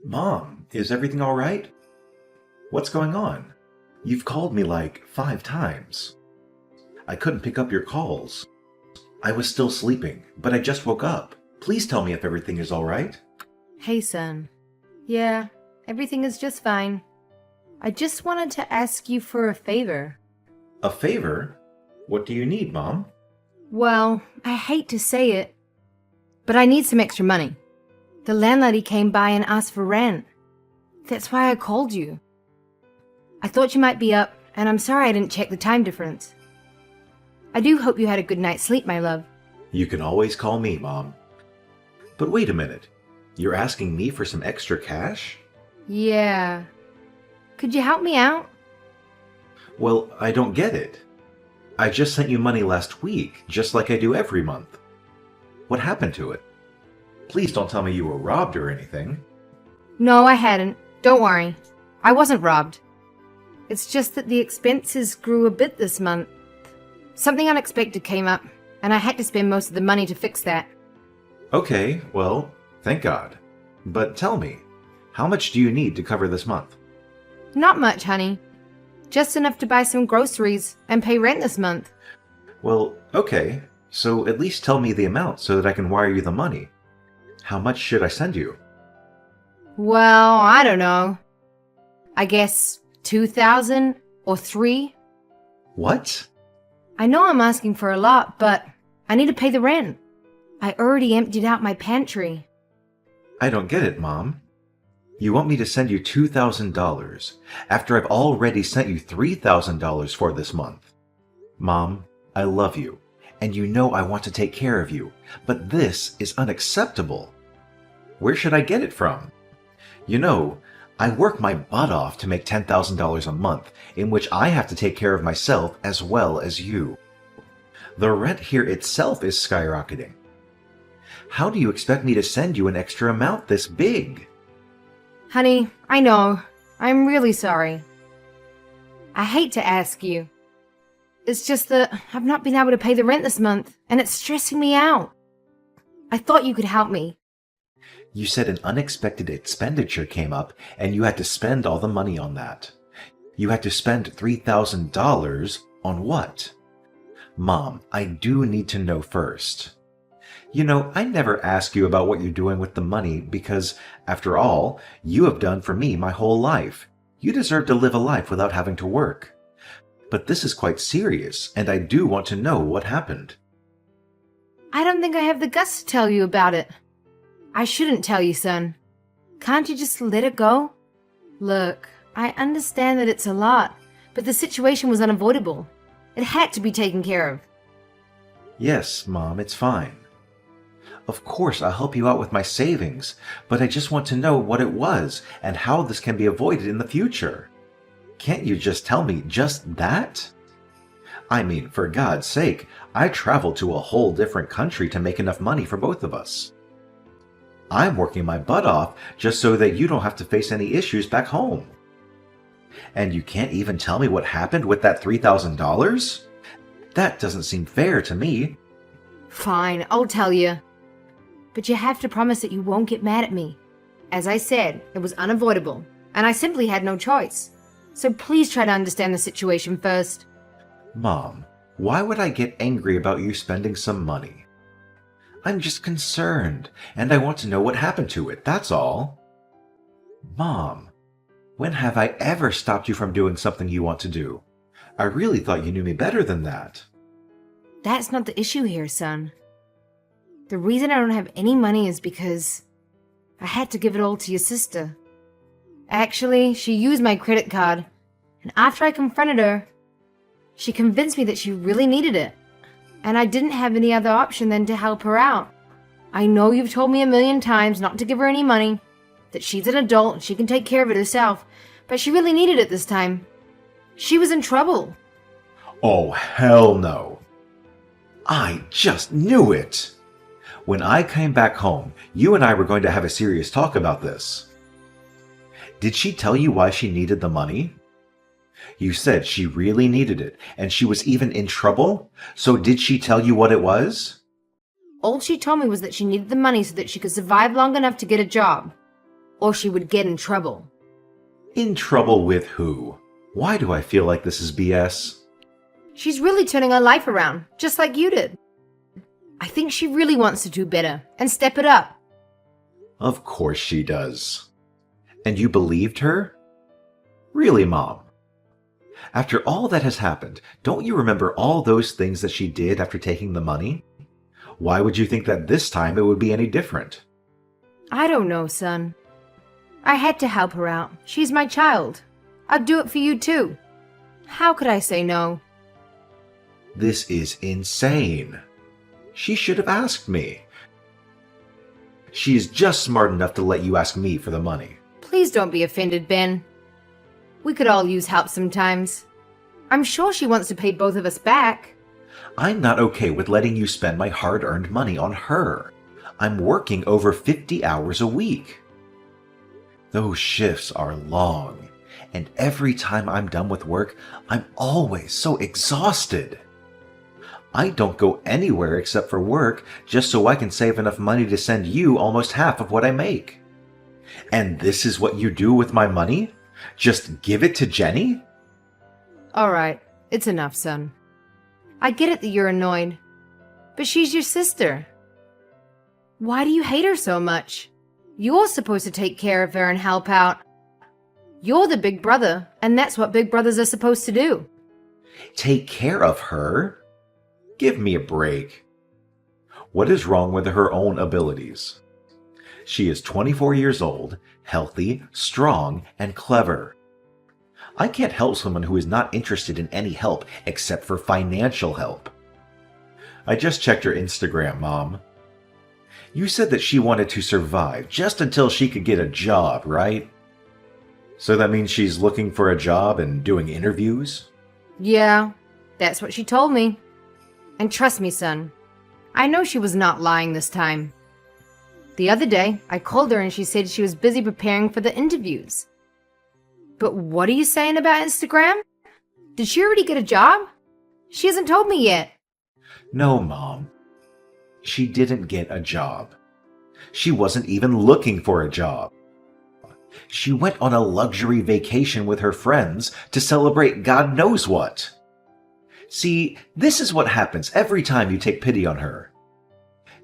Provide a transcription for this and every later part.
Mom, is everything all right? What's going on? You've called me like 5 times. I couldn't pick up your calls. I was still sleeping, but I just woke up. Please tell me if everything is all right. Hey, son. Yeah, everything is just fine. I just wanted to ask you for a favor. A favor? What do you need, Mom? Well, I hate to say it, but I need some extra money. The landlady came by and asked for rent. That's why I called you. I thought you might be up, and I'm sorry I didn't check the time difference. I do hope you had a good night's sleep, my love. You can always call me, Mom. But wait a minute. You're asking me for some extra cash? Yeah. Could you help me out? Well, I don't get it. I just sent you money last week, just like I do every month. What happened to it? Please don't tell me you were robbed or anything. No, I hadn't. Don't worry. I wasn't robbed. It's just that the expenses grew a bit this month. Something unexpected came up, and I had to spend most of the money to fix that. Okay, well, thank God. But tell me, how much do you need to cover this month? Not much, honey. Just enough to buy some groceries and pay rent this month. Well, okay, so at least tell me the amount so that I can wire you the money. How much should I send you? Well, I don't know. I guess 2,000 or 3. What? I know I'm asking for a lot, but I need to pay the rent. I already emptied out my pantry. I don't get it, Mom. You want me to send you $2,000 after I've already sent you $3,000 for this month. Mom, I love you, and you know I want to take care of you, but this is unacceptable. Where should I get it from? You know, I work my butt off to make $10,000 a month, in which I have to take care of myself as well as you. The rent here itself is skyrocketing. How do you expect me to send you an extra amount this big? Honey, I know. I'm really sorry. I hate to ask you. It's just that I've not been able to pay the rent this month, and it's stressing me out. I thought you could help me. You said an unexpected expenditure came up, and you had to spend all the money on that. You had to spend $3,000 on what? Mom, I do need to know first. You know, I never ask you about what you're doing with the money because, after all, you have done for me my whole life. You deserve to live a life without having to work. But this is quite serious, and I do want to know what happened. I don't think I have the guts to tell you about it. I shouldn't tell you, son. Can't you just let it go? Look, I understand that it's a lot, but the situation was unavoidable. It had to be taken care of. Yes, Mom, it's fine. Of course, I'll help you out with my savings, but I just want to know what it was and how this can be avoided in the future. Can't you just tell me just that? I mean, for God's sake, I traveled to a whole different country to make enough money for both of us. I'm working my butt off just so that you don't have to face any issues back home. And you can't even tell me what happened with that $3,000? That doesn't seem fair to me. Fine, I'll tell you. But you have to promise that you won't get mad at me. As I said, it was unavoidable, and I simply had no choice. So please try to understand the situation first. Mom, why would I get angry about you spending some money? I'm just concerned, and I want to know what happened to it, that's all. Mom, when have I ever stopped you from doing something you want to do? I really thought you knew me better than that. That's not the issue here, son. The reason I don't have any money is because I had to give it all to your sister. Actually, she used my credit card, and after I confronted her, she convinced me that she really needed it, and I didn't have any other option than to help her out. I know you've told me a million times not to give her any money, that she's an adult and she can take care of it herself, but she really needed it this time. She was in trouble. Oh, hell no. I just knew it. When I came back home, you and I were going to have a serious talk about this. Did she tell you why she needed the money? You said she really needed it, and she was even in trouble? So did she tell you what it was? All she told me was that she needed the money so that she could survive long enough to get a job. or she would get in trouble. In trouble with who? Why do I feel like this is BS? She's really turning her life around, just like you did. I think she really wants to do better and step it up. Of course she does. And you believed her? Really, Mom? After all that has happened, don't you remember all those things that she did after taking the money? Why would you think that this time it would be any different? I don't know, son. I had to help her out. She's my child. I'd do it for you too. How could I say no? This is insane. She should have asked me. She is just smart enough to let you ask me for the money. Please don't be offended, Ben. We could all use help sometimes. I'm sure she wants to pay both of us back. I'm not okay with letting you spend my hard-earned money on her. I'm working over 50 hours a week. Those shifts are long, and every time I'm done with work, I'm always so exhausted. I don't go anywhere except for work just so I can save enough money to send you almost half of what I make. And this is what you do with my money? Just give it to Jenny? All right, it's enough, son. I get it that you're annoyed, but she's your sister. Why do you hate her so much? You're supposed to take care of her and help out. You're the big brother, and that's what big brothers are supposed to do. Take care of her? Give me a break. What is wrong with her own abilities? She is 24 years old, healthy, strong, and clever. I can't help someone who is not interested in any help except for financial help. I just checked her Instagram, Mom. You said that she wanted to survive just until she could get a job, right? So that means she's looking for a job and doing interviews? Yeah, that's what she told me. And trust me, son, I know she was not lying this time. The other day, I called her and she said she was busy preparing for the interviews. But what are you saying about Instagram? Did she already get a job? She hasn't told me yet. No, Mom. She didn't get a job. She wasn't even looking for a job. She went on a luxury vacation with her friends to celebrate God knows what. See, this is what happens every time you take pity on her.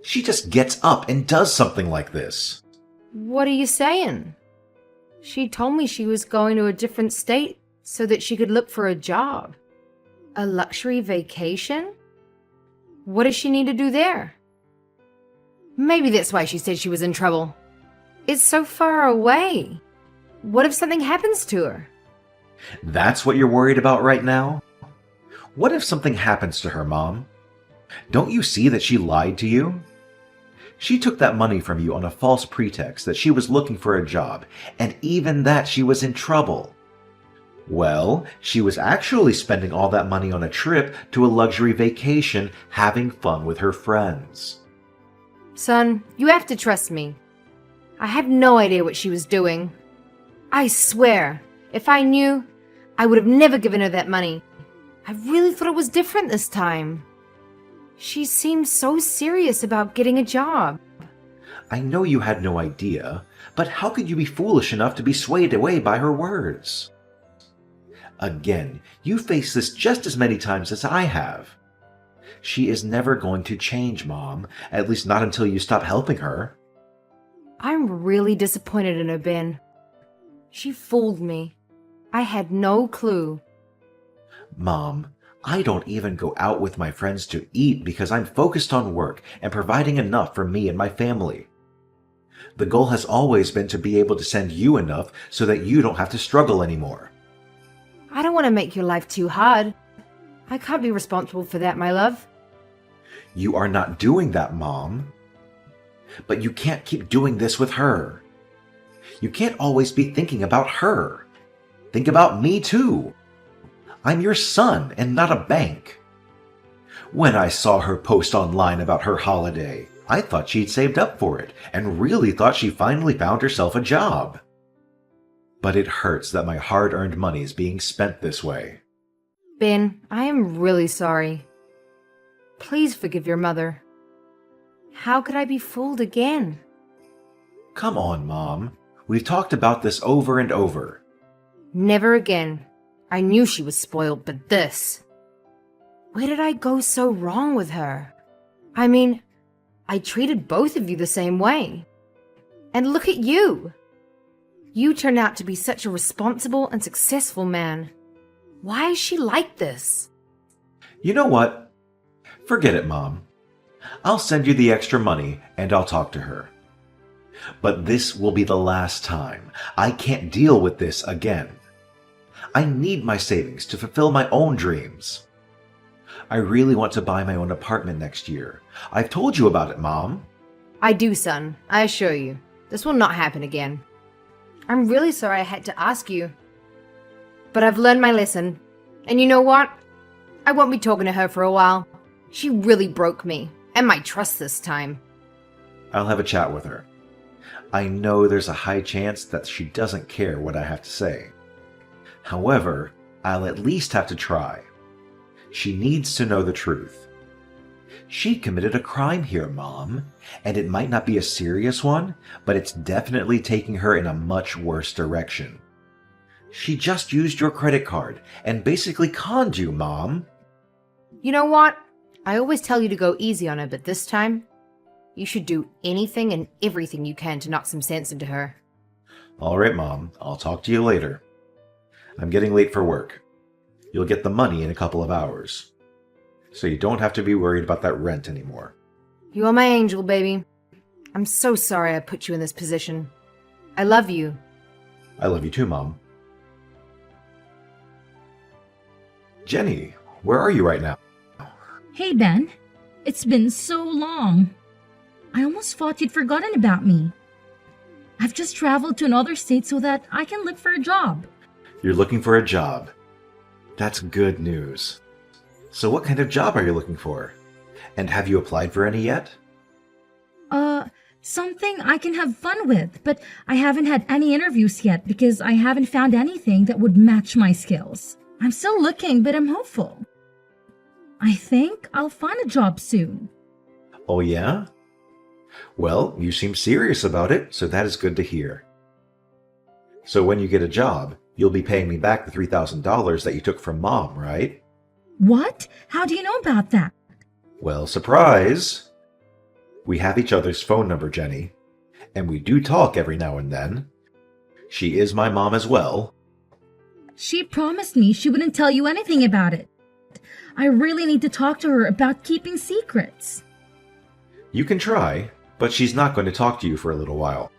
She just gets up and does something like this. What are you saying? She told me she was going to a different state so that she could look for a job. A luxury vacation? What does she need to do there? Maybe that's why she said she was in trouble. It's so far away. What if something happens to her? That's what you're worried about right now? What if something happens to her, Mom? Don't you see that she lied to you? She took that money from you on a false pretext that she was looking for a job, and even that she was in trouble. Well, she was actually spending all that money on a trip to a luxury vacation, having fun with her friends. Son, you have to trust me. I have no idea what she was doing. I swear, if I knew, I would have never given her that money. I really thought it was different this time. She seemed so serious about getting a job. I know you had no idea, but how could you be foolish enough to be swayed away by her words? Again, you face this just as many times as I have. She is never going to change, Mom, at least not until you stop helping her. I'm really disappointed in her, Ben. She fooled me. I had no clue. Mom, I don't even go out with my friends to eat because I'm focused on work and providing enough for me and my family. The goal has always been to be able to send you enough so that you don't have to struggle anymore. I don't want to make your life too hard. I can't be responsible for that, my love. You are not doing that, Mom. But you can't keep doing this with her. You can't always be thinking about her. Think about me too. I'm your son and not a bank. When I saw her post online about her holiday, I thought she'd saved up for it and really thought she finally found herself a job. But it hurts that my hard-earned money is being spent this way. Ben, I am really sorry. Please forgive your mother. How could I be fooled again? Come on, Mom. We've talked about this over and over. Never again. I knew she was spoiled, but this... Where did I go so wrong with her? I mean, I treated both of you the same way. And look at you! You turned out to be such a responsible and successful man. Why is she like this? You know what? Forget it, Mom. I'll send you the extra money and I'll talk to her. But this will be the last time. I can't deal with this again. I need my savings to fulfill my own dreams. I really want to buy my own apartment next year. I've told you about it, Mom. I do, son. I assure you. This will not happen again. I'm really sorry I had to ask you. But I've learned my lesson. And you know what? I won't be talking to her for a while. She really broke me, and my trust this time. I'll have a chat with her. I know there's a high chance that she doesn't care what I have to say. However, I'll at least have to try. She needs to know the truth. She committed a crime here, Mom, and it might not be a serious one, but it's definitely taking her in a much worse direction. She just used your credit card and basically conned you, Mom. You know what? I always tell you to go easy on her, but this time, you should do anything and everything you can to knock some sense into her. All right, Mom. I'll talk to you later. I'm getting late for work. You'll get the money in a couple of hours. So you don't have to be worried about that rent anymore. You are my angel, baby. I'm so sorry I put you in this position. I love you. I love you too, Mom. Jenny, where are you right now? Hey, Ben. It's been so long. I almost thought you'd forgotten about me. I've just traveled to another state so that I can look for a job. You're looking for a job. That's good news. So what kind of job are you looking for? And have you applied for any yet? Something I can have fun with, but I haven't had any interviews yet because I haven't found anything that would match my skills. I'm still looking, but I'm hopeful. I think I'll find a job soon. Oh yeah? Well, you seem serious about it, so that is good to hear. So when you get a job, you'll be paying me back the $3,000 that you took from Mom, right? What? How do you know about that? Well, surprise! We have each other's phone number, Jenny, and we do talk every now and then. She is my mom as well. She promised me she wouldn't tell you anything about it. I really need to talk to her about keeping secrets. You can try, but she's not going to talk to you for a little while.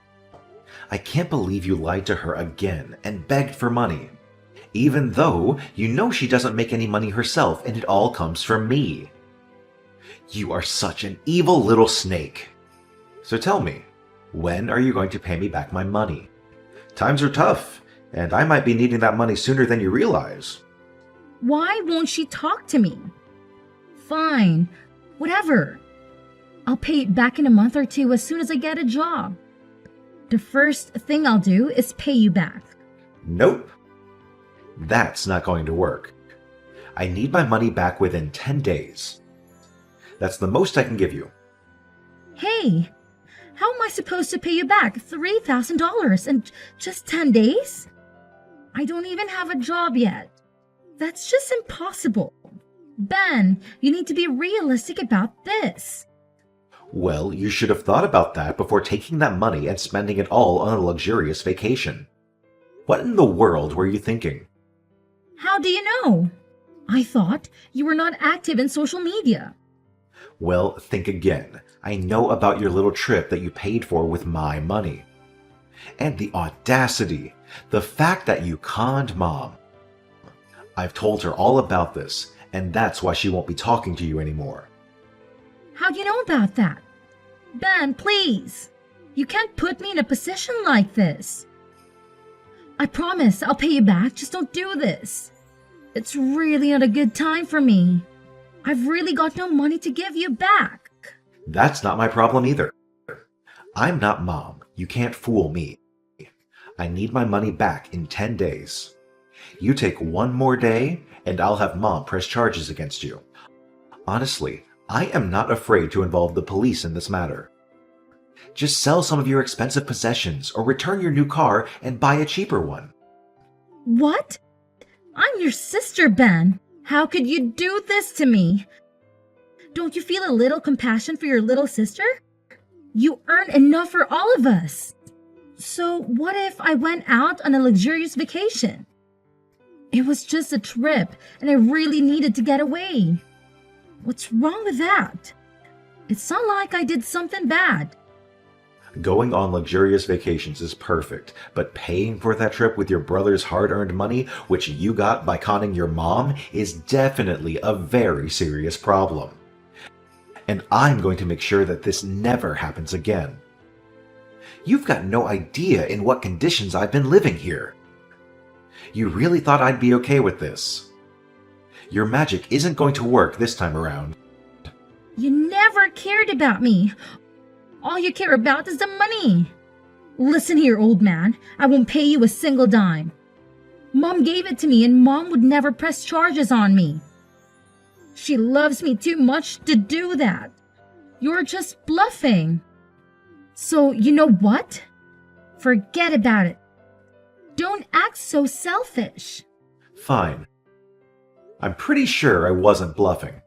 I can't believe you lied to her again and begged for money, even though you know she doesn't make any money herself and it all comes from me. You are such an evil little snake. So tell me, when are you going to pay me back my money? Times are tough, and I might be needing that money sooner than you realize. Why won't she talk to me? Fine, whatever. I'll pay it back in a month or two as soon as I get a job. The first thing I'll do is pay you back. Nope. That's not going to work. I need my money back within 10 days. That's the most I can give you. Hey, how am I supposed to pay you back $3,000 in just 10 days? I don't even have a job yet. That's just impossible. Ben, you need to be realistic about this. Well, you should have thought about that before taking that money and spending it all on a luxurious vacation. What in the world were you thinking? How do you know? I thought you were not active in social media. Well, think again. I know about your little trip that you paid for with my money. And the audacity, the fact that you conned Mom. I've told her all about this, and that's why she won't be talking to you anymore. How do you know about that? Ben, please. You can't put me in a position like this. I promise I'll pay you back, just don't do this. It's really not a good time for me. I've really got no money to give you back. That's not my problem either. I'm not Mom. You can't fool me. I need my money back in 10 days. You take one more day, and I'll have Mom press charges against you. Honestly, I am not afraid to involve the police in this matter. Just sell some of your expensive possessions or return your new car and buy a cheaper one. What? I'm your sister, Ben. How could you do this to me? Don't you feel a little compassion for your little sister? You earn enough for all of us. So what if I went out on a luxurious vacation? It was just a trip and I really needed to get away. What's wrong with that? It's not like I did something bad. Going on luxurious vacations is perfect, but paying for that trip with your brother's hard-earned money, which you got by conning your mom, is definitely a very serious problem. And I'm going to make sure that this never happens again. You've got no idea in what conditions I've been living here. You really thought I'd be okay with this. Your magic isn't going to work this time around. You never cared about me. All you care about is the money. Listen here, old man. I won't pay you a single dime. Mom gave it to me and Mom would never press charges on me. She loves me too much to do that. You're just bluffing. So, you know what? Forget about it. Don't act so selfish. Fine. I'm pretty sure I wasn't bluffing.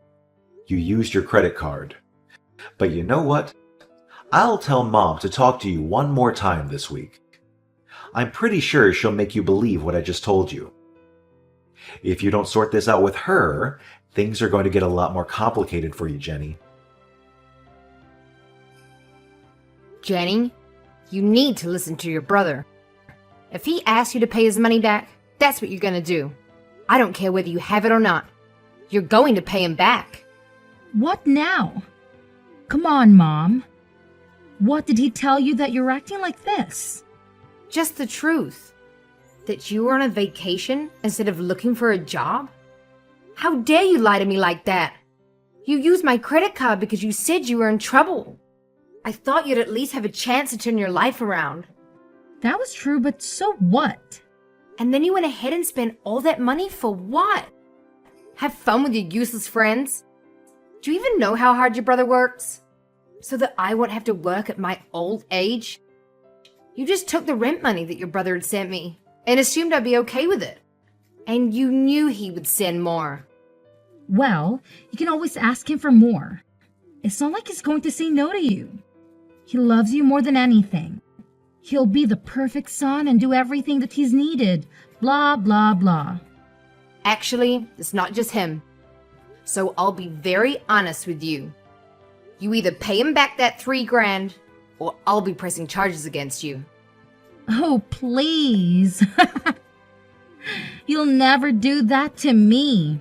You used your credit card. But you know what? I'll tell Mom to talk to you one more time this week. I'm pretty sure she'll make you believe what I just told you. If you don't sort this out with her, things are going to get a lot more complicated for you, Jenny. Jenny, you need to listen to your brother. If he asks you to pay his money back, that's what you're gonna do. I don't care whether you have it or not. You're going to pay him back. What now? Come on, Mom. What did he tell you that you're acting like this? Just the truth. That you were on a vacation instead of looking for a job? How dare you lie to me like that? You used my credit card because you said you were in trouble. I thought you'd at least have a chance to turn your life around. That was true, but so what? And then you went ahead and spent all that money for what? Have fun with your useless friends? Do you even know how hard your brother works? So that I won't have to work at my old age? You just took the rent money that your brother had sent me and assumed I'd be okay with it. And you knew he would send more. Well, you can always ask him for more. It's not like he's going to say no to you. He loves you more than anything. He'll be the perfect son and do everything that he's needed. Blah, blah, blah. Actually, it's not just him. So I'll be very honest with you. You either pay him back that $3,000, or I'll be pressing charges against you. Oh, please. You'll never do that to me.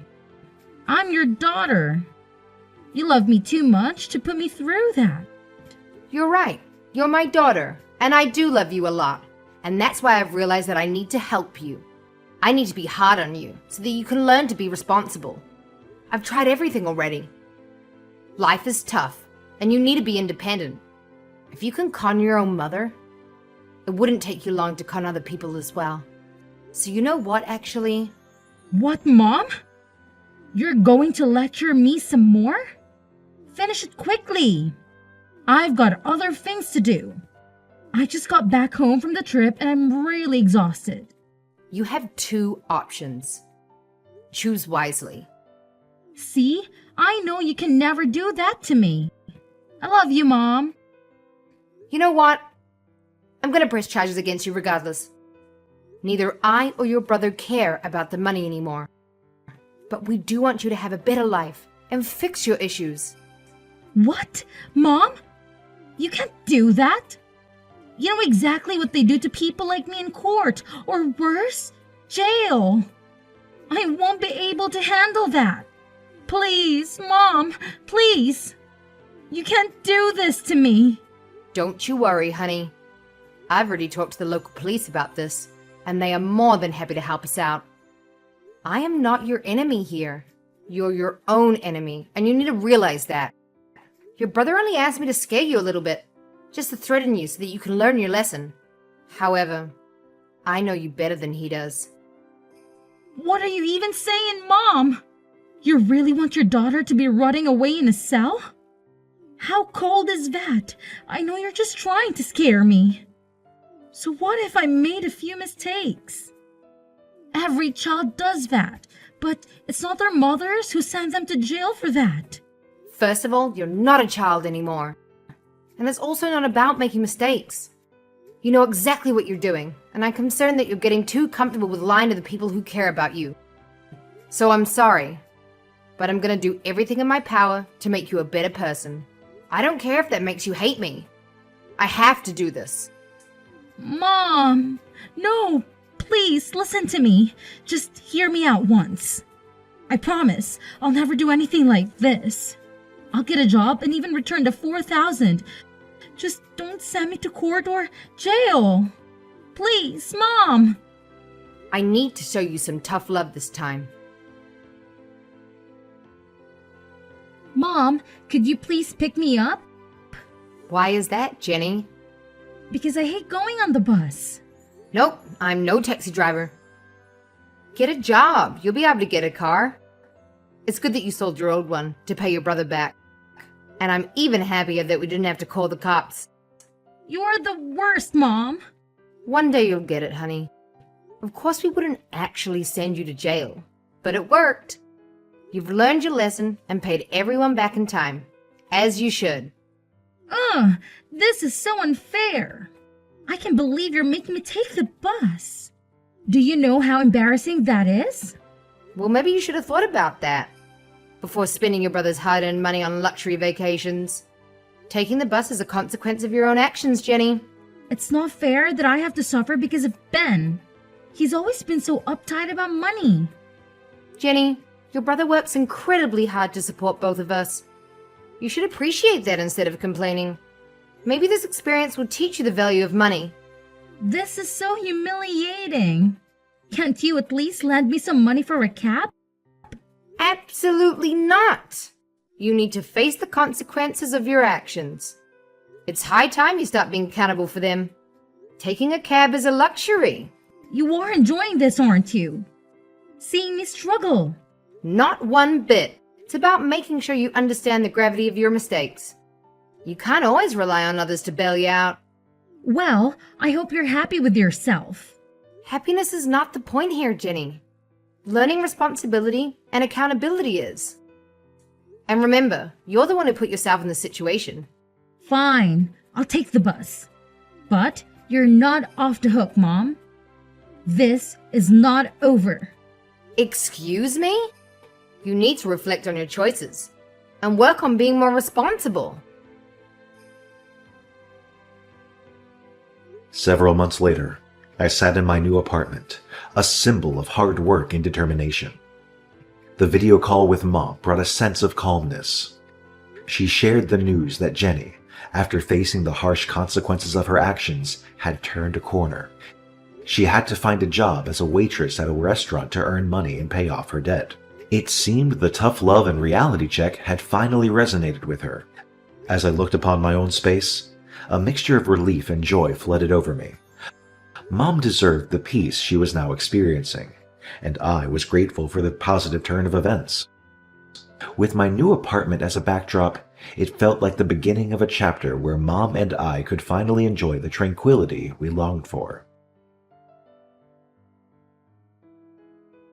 I'm your daughter. You love me too much to put me through that. You're right. You're my daughter, and I do love you a lot. And that's why I've realized that I need to help you. I need to be hard on you so that you can learn to be responsible. I've tried everything already. Life is tough, and you need to be independent. If you can con your own mother, it wouldn't take you long to con other people as well. So you know what, actually? What, Mom? You're going to lecture me some more? Finish it quickly. I've got other things to do. I just got back home from the trip and I'm really exhausted. You have 2 options. Choose wisely. See? I know you can never do that to me. I love you, Mom. You know what? I'm gonna press charges against you regardless. Neither I or your brother care about the money anymore. But we do want you to have a better life and fix your issues. What? Mom? You can't do that. You know exactly what they do to people like me in court, or worse, jail. I won't be able to handle that. Please, Mom, please. You can't do this to me. Don't you worry, honey. I've already talked to the local police about this, and they are more than happy to help us out. I am not your enemy here. You're your own enemy, and you need to realize that. Your brother only asked me to scare you a little bit, just to threaten you so that you can learn your lesson. However, I know you better than he does. What are you even saying, Mom? You really want your daughter to be rotting away in a cell? How cold is that? I know you're just trying to scare me. So what if I made a few mistakes? Every child does that, but it's not their mothers who send them to jail for that. First of all, you're not a child anymore. And it's also not about making mistakes. You know exactly what you're doing, and I'm concerned that you're getting too comfortable with lying to the people who care about you. So I'm sorry, but I'm gonna do everything in my power to make you a better person. I don't care if that makes you hate me. I have to do this. Mom, no, please listen to me. Just hear me out once. I promise I'll never do anything like this. I'll get a job and even return the 4,000. Just don't send me to court or jail. Please, Mom. I need to show you some tough love this time. Mom, could you please pick me up? Why is that, Jenny? Because I hate going on the bus. Nope, I'm no taxi driver. Get a job. You'll be able to get a car. It's good that you sold your old one to pay your brother back. And I'm even happier that we didn't have to call the cops. You're the worst, Mom. One day you'll get it, honey. Of course we wouldn't actually send you to jail, but it worked. You've learned your lesson and paid everyone back in time, as you should. Ugh, this is so unfair. I can't believe you're making me take the bus. Do you know how embarrassing that is? Well, maybe you should have thought about that before spending your brother's hard-earned money on luxury vacations. Taking the bus is a consequence of your own actions, Jenny. It's not fair that I have to suffer because of Ben. He's always been so uptight about money. Jenny, your brother works incredibly hard to support both of us. You should appreciate that instead of complaining. Maybe this experience will teach you the value of money. This is so humiliating. Can't you at least lend me some money for a cab? Absolutely not! You need to face the consequences of your actions. It's high time you stop being accountable for them. Taking a cab is a luxury. You are enjoying this, aren't you? Seeing me struggle. Not one bit. It's about making sure you understand the gravity of your mistakes. You can't always rely on others to bail you out. Well, I hope you're happy with yourself. Happiness is not the point here, Jenny. Learning responsibility and accountability is. And remember, you're the one who put yourself in this situation. Fine, I'll take the bus. But you're not off the hook, Mom. This is not over. Excuse me? You need to reflect on your choices and work on being more responsible. Several months later, I sat in my new apartment, a symbol of hard work and determination. The video call with Mom brought a sense of calmness. She shared the news that Jenny, after facing the harsh consequences of her actions, had turned a corner. She had to find a job as a waitress at a restaurant to earn money and pay off her debt. It seemed the tough love and reality check had finally resonated with her. As I looked upon my own space, a mixture of relief and joy flooded over me. Mom deserved the peace she was now experiencing, and I was grateful for the positive turn of events. With my new apartment as a backdrop, it felt like the beginning of a chapter where Mom and I could finally enjoy the tranquility we longed for.